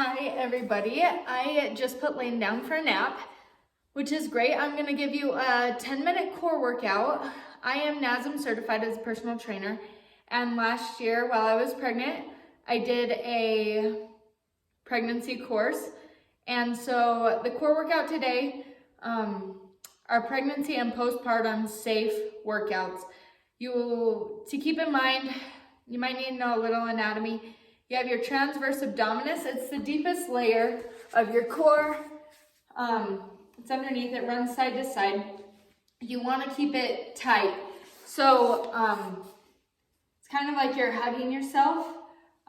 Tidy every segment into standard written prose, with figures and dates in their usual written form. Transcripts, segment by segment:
Hi everybody, I just put Lane down for a nap, which is great. I'm gonna give you a 10-minute core workout. I am NASM certified as a personal trainer, and last year while I was pregnant, I did a pregnancy course. And so the core workout today are pregnancy and postpartum safe workouts. To keep in mind, you might need to know a little anatomy. You have your transverse abdominis. It's the deepest layer of your core. It's underneath, it runs side to side. You want to keep it tight. So it's kind of like you're hugging yourself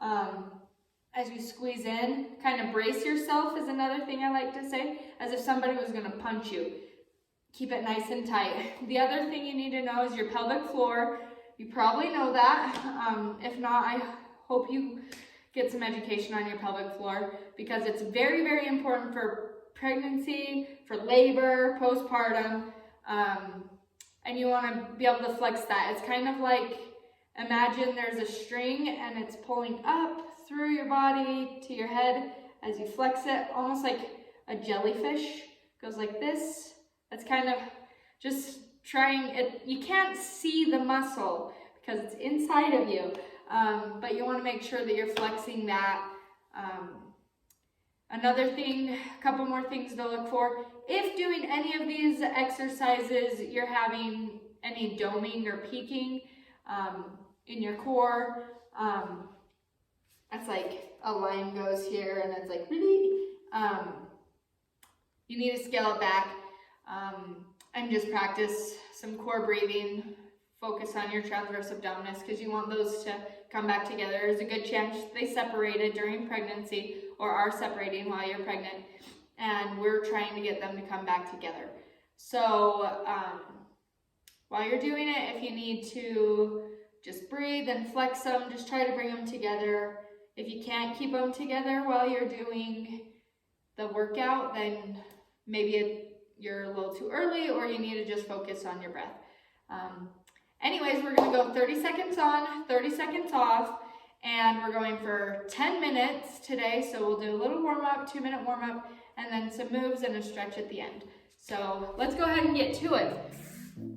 as you squeeze in. Kind of brace yourself is another thing I like to say, as if somebody was going to punch you. Keep it nice and tight. The other thing you need to know is your pelvic floor. You probably know that. If not, I hope you get some education on your pelvic floor, because it's very, very important for pregnancy, for labor, postpartum, and you want to be able to flex that. It's kind of like, imagine there's a string and it's pulling up through your body to your head as you flex it, almost like a jellyfish goes like this. That's kind of just trying it. You can't see the muscle because it's inside of you. But you want to make sure that you're flexing that. Another thing, a couple more things to look for. If doing any of these exercises, you're having any doming or peaking in your core, that's like a line goes here and it's like, really, you need to scale it back and just practice some core breathing. Focus on your transverse abdominis because you want those to come back together. There's a good chance they separated during pregnancy or are separating while you're pregnant, and we're trying to get them to come back together. So while you're doing it, if you need to just breathe and flex them, just try to bring them together. If you can't keep them together while you're doing the workout, then maybe you're a little too early, or you need to just focus on your breath. Anyways, we're going to go 30 seconds on, 30 seconds off, and we're going for 10 minutes today. So we'll do a little warm-up, 2-minute warm-up, and then some moves and a stretch at the end. So let's go ahead and get to it.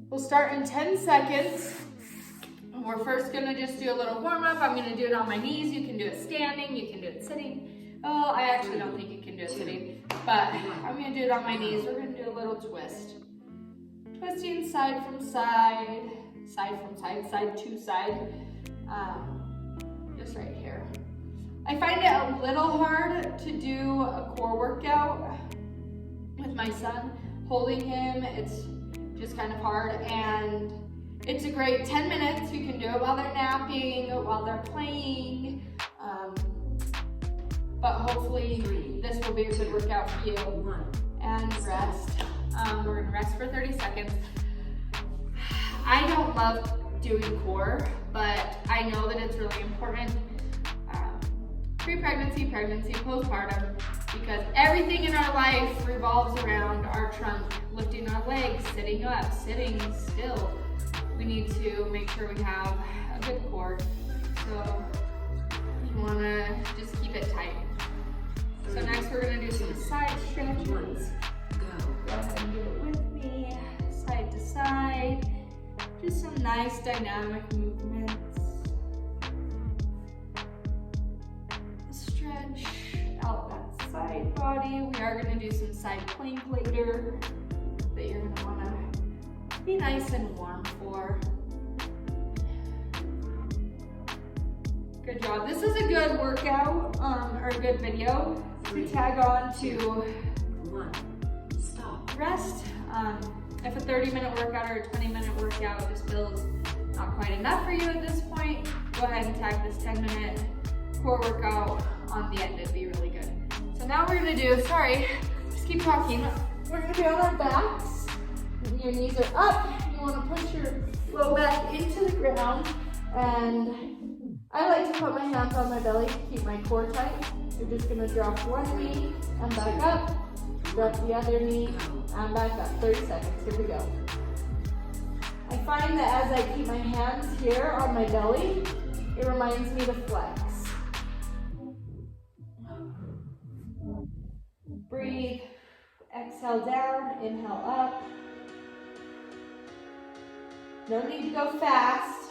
We'll start in 10 seconds. We're first going to just do a little warm-up. I'm going to do it on my knees. You can do it standing. You can do it sitting. Oh, I actually don't think you can do it sitting, but I'm going to do it on my knees. We're going to do a little twist. Twisting side from side. Side from side, side to side, just right here. I find it a little hard to do a core workout with my son. Holding him, it's just kind of hard, and it's a great 10 minutes. You can do it while they're napping, while they're playing, but hopefully this will be a good workout for you. And rest. We're gonna rest for 30 seconds. I don't love doing core, but I know that it's really important pre-pregnancy, pregnancy, postpartum, because everything in our life revolves around our trunk, lifting our legs, sitting up, sitting still. We need to make sure we have a good core. So you want to just keep it tight. So next we're going to do some side stretches. Go ahead and do it with me, side to side. Just some nice dynamic movements. Stretch out that side body. We are going to do some side plank later that you're going to want to be nice and warm for. Good job. This is a good workout or a good video to tag on to rest. If a 30-minute workout or a 20-minute workout just feels not quite enough for you at this point, go ahead and tag this 10-minute core workout on the end. It'd be really good. So now we're gonna do, just keep talking. We're gonna be on our backs. Your knees are up. You wanna push your low back into the ground. And I like to put my hands on my belly to keep my core tight. You're just gonna drop one knee and back up. Drop the other knee and back up. 30 seconds. Here we go. I find that as I keep my hands here on my belly, it reminds me to flex. Breathe. Exhale down, inhale up. No need to go fast.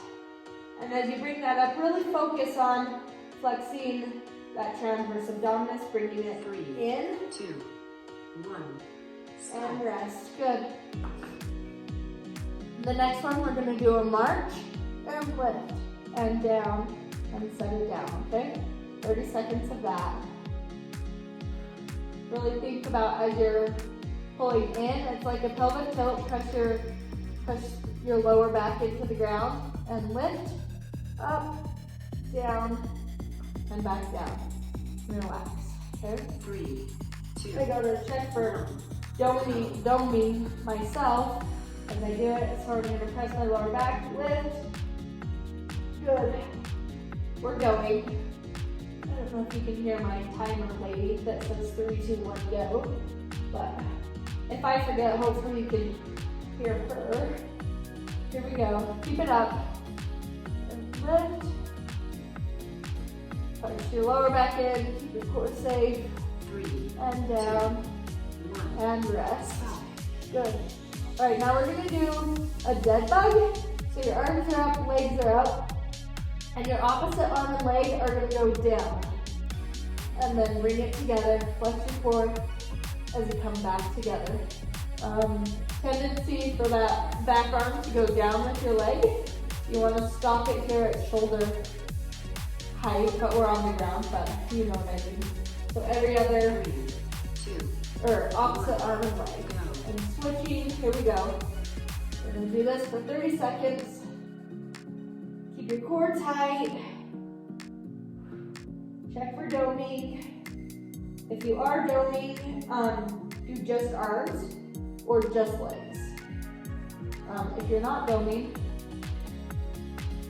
And as you bring that up, really focus on flexing that transverse abdominis, bringing it 3, in, 2, 1, and rest. Good. The next one, we're gonna do a march and lift and down and set it down, okay? 30 seconds of that. Really think about as you're pulling in, it's like a pelvic tilt, push your lower back into the ground and lift, up, down, and back down. Relax, okay? 3, 2, I go to check for doming myself as I do it. So I'm gonna press my lower back, lift. Good. We're going. I don't know if you can hear my timer lady that says 3, 2, 1, go. But if I forget, hopefully you can hear her. Here we go. Keep it up. And lift. Push your lower back in. Keep your core safe. 3, And down. 1, And rest. Good. All right, now we're gonna do a dead bug. So your arms are up, legs are up, and your opposite arm and leg are gonna go down. And then bring it together, flex your core as you come back together. Tendency for that back arm to go down with your leg. You wanna stop it here at shoulder height, but we're on the ground, but you know what I mean. So every other, 3, 2, or opposite arm and leg. And switching, here we go. We're gonna do this for 30 seconds. Keep your core tight. Check for doming. If you are doming, do just arms or just legs. If you're not doming,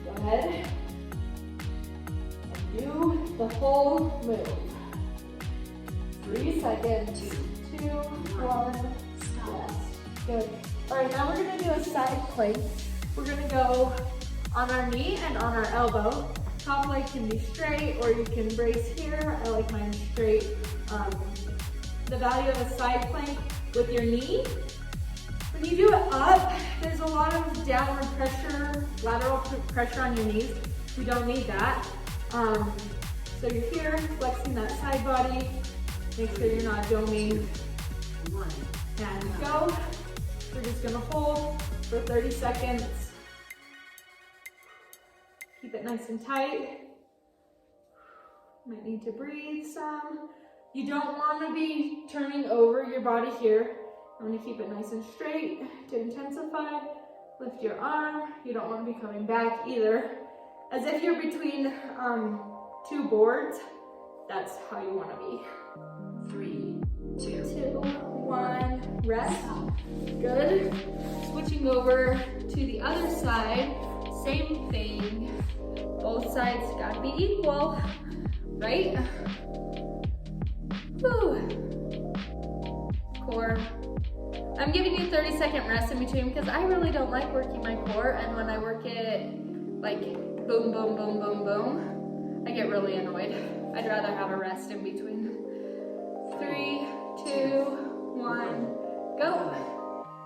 go ahead and do the whole move. 3 seconds, 2, 1, yes, good. All right, now we're gonna do a side plank. We're gonna go on our knee and on our elbow. Top leg can be straight or you can brace here. I like mine straight. The value of a side plank with your knee, when you do it up, there's a lot of downward pressure, lateral pressure on your knees. We don't need that. So you're here, flexing that side body. Make sure you're not doming. 1, And go. We're just gonna hold for 30 seconds. Keep it nice and tight. Might need to breathe some. You don't wanna be turning over your body here. I'm gonna keep it nice and straight to intensify. Lift your arm. You don't wanna be coming back either. As if you're between two boards. That's how you wanna be. 3, 2, 2, 1, rest. Good. Switching over to the other side, same thing. Both sides gotta be equal, right? Whew. Core. I'm giving you 30-second rest in between because I really don't like working my core, and when I work it like boom, boom, boom, boom, boom, I get really annoyed. I'd rather have a rest in between. 3, 2, 1, go.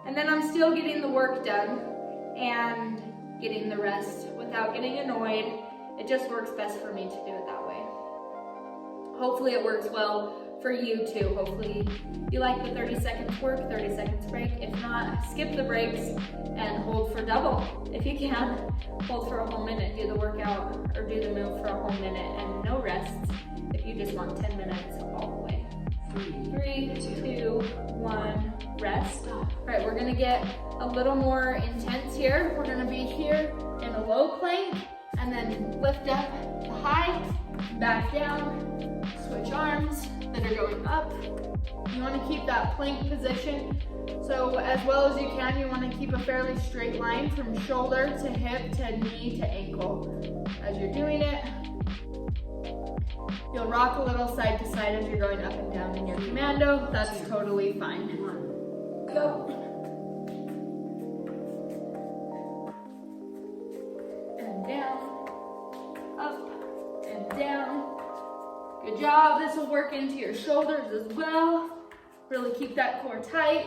And then I'm still getting the work done and getting the rest without getting annoyed. It just works best for me to do it that way. Hopefully it works well for you too. Hopefully you like the 30 seconds work, 30 seconds break. If not, skip the breaks and hold for double. If you can, hold for a whole minute, do the workout or do the move for a whole minute and no rests if you just want 10 minutes all the way. 3, 2, 1, rest. All right, we're gonna get a little more intense here. We're gonna be here in a low plank and then lift up to high, back down, switch arms that are going up. You wanna keep that plank position. So as well as you can, you wanna keep a fairly straight line from shoulder to hip to knee to ankle. As you're doing it, you'll rock a little side to side as you're going up and down in your commando. That's totally fine. Go. And down, up and down. Good job. This will work into your shoulders as well. Really keep that core tight.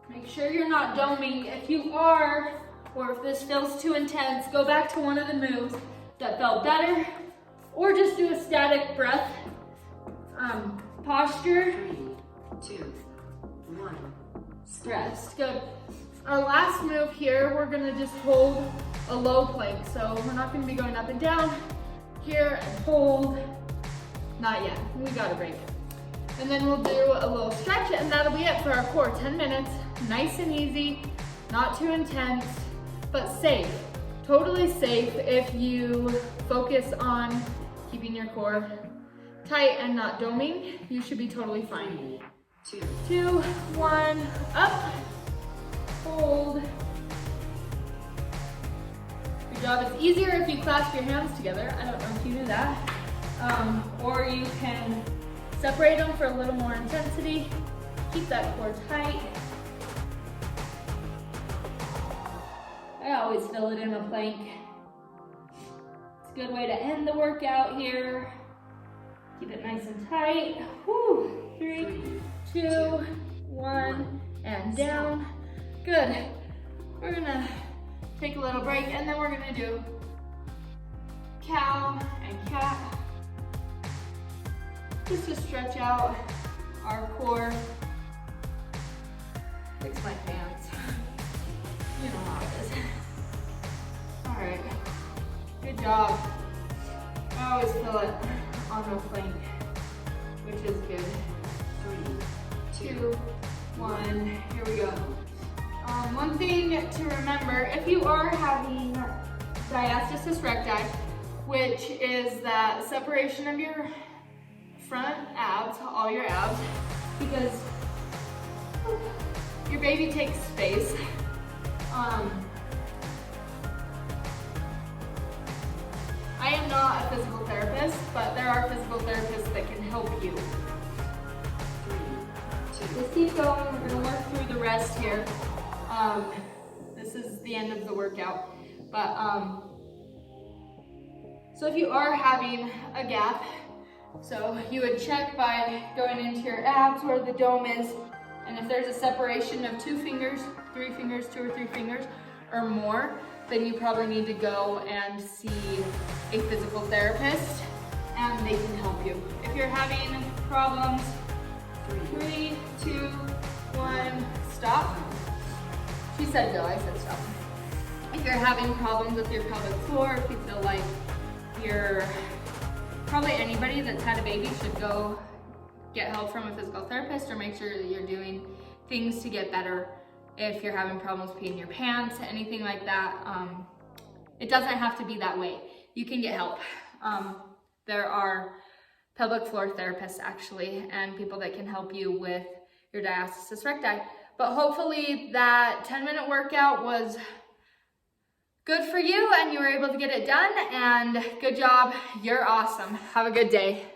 Make sure you're not doming. If you are, or if this feels too intense, go back to one of the moves that felt better, or just do a static breath posture. 3, 2, 1. Rest. Good. Our last move here, we're gonna just hold a low plank. So we're not gonna be going up and down. Here and hold. Not yet. We got a break. And then we'll do a little stretch, and that'll be it for our core. 10 minutes, nice and easy, not too intense, but safe. Totally safe if you focus on keeping your core tight and not doming. You should be totally fine. 3, 2, 1, up, hold. Good job. It's easier if you clasp your hands together. I don't know if you knew that. Or you can separate them for a little more intensity. Keep that core tight. I always fill it in a plank. It's a good way to end the workout here. Keep it nice and tight. Whew. 3, 2, 1, and down. Good. We're gonna take a little break, and then we're gonna do cow and cat. Just to stretch out our core. Fix my pants. You know how it is. All right. Good job. I always feel it on the plank, which is good. 3, 2, 1, here we go. One thing to remember, if you are having diastasis recti, which is that separation of your front abs, all your abs, because your baby takes space. I am not a physical therapist, but there are physical therapists that can help you. 3, 2. Just keep going. We're gonna work through the rest here. This is the end of the workout, but so if you are having a gap, so you would check by going into your abs where the dome is, and if there's a separation of 2 fingers, 3 fingers, 2 or 3 fingers or more, then you probably need to go and see a physical therapist, and they can help you. If you're having problems, 3, 2, 1, stop. She said go, I said stop. If you're having problems with your pelvic floor, if you feel like probably anybody that's had a baby should go get help from a physical therapist, or make sure that you're doing things to get better. If you're having problems peeing your pants, anything like that, it doesn't have to be that way. You can get help. There are pelvic floor therapists actually, and people that can help you with your diastasis recti. But hopefully that 10-minute workout was good for you and you were able to get it done, and good job. You're awesome. Have a good day.